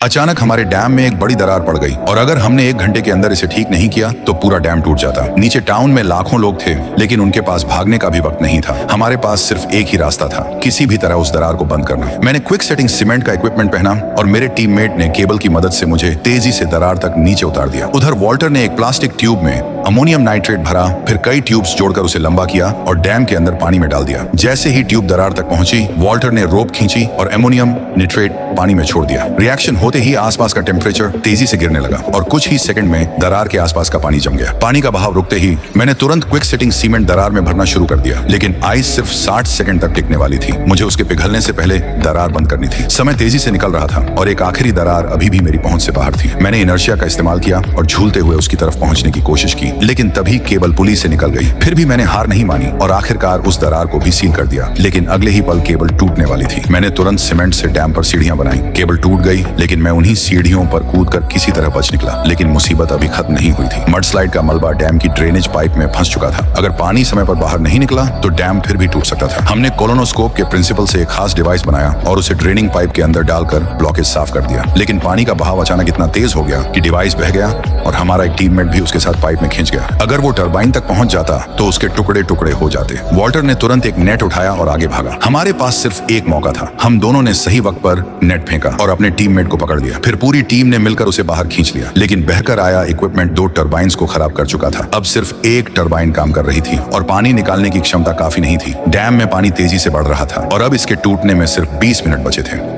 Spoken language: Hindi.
अचानक हमारे डैम में एक बड़ी दरार पड़ गई और अगर हमने 1 घंटे के अंदर इसे ठीक नहीं किया तो पूरा डैम टूट जाता। नीचे टाउन में लाखों लोग थे, लेकिन उनके पास भागने का भी वक्त नहीं था। हमारे पास सिर्फ एक ही रास्ता था, किसी भी तरह उस दरार को बंद करना। मैंने क्विक सेटिंग सीमेंट का इक्विपमेंट पहना और मेरे टीममेट ने केबल की मदद से मुझे तेजी से दरार तक नीचे उतार दिया। उधर वॉल्टर ने एक प्लास्टिक ट्यूब में अमोनियम नाइट्रेट भरा, फिर कई ट्यूब्स जोड़कर उसे लंबा किया और डैम के अंदर पानी में डाल दिया। जैसे ही ट्यूब दरार तक पहुंची, वॉल्टर ने रोप खींची और अमोनियम नाइट्रेट पानी में छोड़ दिया। रिएक्शन होते ही आसपास का टेम्परेचर तेजी से गिरने लगा और कुछ ही सेकंड में दरार के आसपास का पानी जम गया। पानी का बहाव रुकते ही मैंने तुरंत क्विक सेटिंग सीमेंट दरार में भरना शुरू कर दिया, लेकिन आइस सिर्फ 60 सेकंड तक टिकने वाली थी। मुझे उसके पिघलने से पहले दरार बंद करनी थी। समय तेजी से निकल रहा था और एक आखिरी दरार अभी भी मेरी पहुंच से बाहर थी। मैंने इनर्शिया का इस्तेमाल किया और झूलते हुए उसकी तरफ पहुंचने की कोशिश की, लेकिन तभी केबल पुली से निकल गई। फिर भी मैंने हार नहीं मानी और आखिरकार उस दरार को भी सील कर दिया, लेकिन अगले ही पल केबल टूटने वाली थी। मैंने तुरंत सीमेंट से डैम पर सीढ़ियां बनाई। केबल टूट गई, लेकिन मैं उन्हीं सीढ़ियों पर कूदकर किसी तरह बच निकला। लेकिन मुसीबत अभी खत्म नहीं हुई थी। मडस्लाइड का मलबा डैम की ड्रेनेज पाइप में फंस चुका था। अगर पानी समय पर बाहर नहीं निकला तो डैम फिर भी टूट सकता था। हमने कोलोनोस्कोप के प्रिंसिपल से एक खास डिवाइस बनाया और उसे ड्रेनिंग पाइप के अंदर डालकर ब्लॉकेज साफ कर दिया। लेकिन पानी का बहाव अचानक इतना तेज हो गया कि डिवाइस बह गया और हमारा एक टीममेट भी उसके साथ पाइप में खिंच गया। अगर वो टरबाइन तक पहुंच जाता तो उसके टुकड़े टुकड़े हो जाते। वॉल्टर ने तुरंत एक नेट उठाया और आगे भागा। हमारे पास सिर्फ एक मौका था। हम दोनों ने सही वक्त पर नेट फेंका और अपने टीममेट को पकड़ लिया। फिर पूरी टीम ने मिलकर उसे बाहर खींच लिया, लेकिन बहकर आया इक्विपमेंट 2 टरबाइंस को खराब कर चुका था। अब सिर्फ एक टरबाइन काम कर रही थी और पानी निकालने की क्षमता काफी नहीं थी। डैम में पानी तेजी से बढ़ रहा था और अब इसके टूटने में सिर्फ 20 मिनट बचे थे।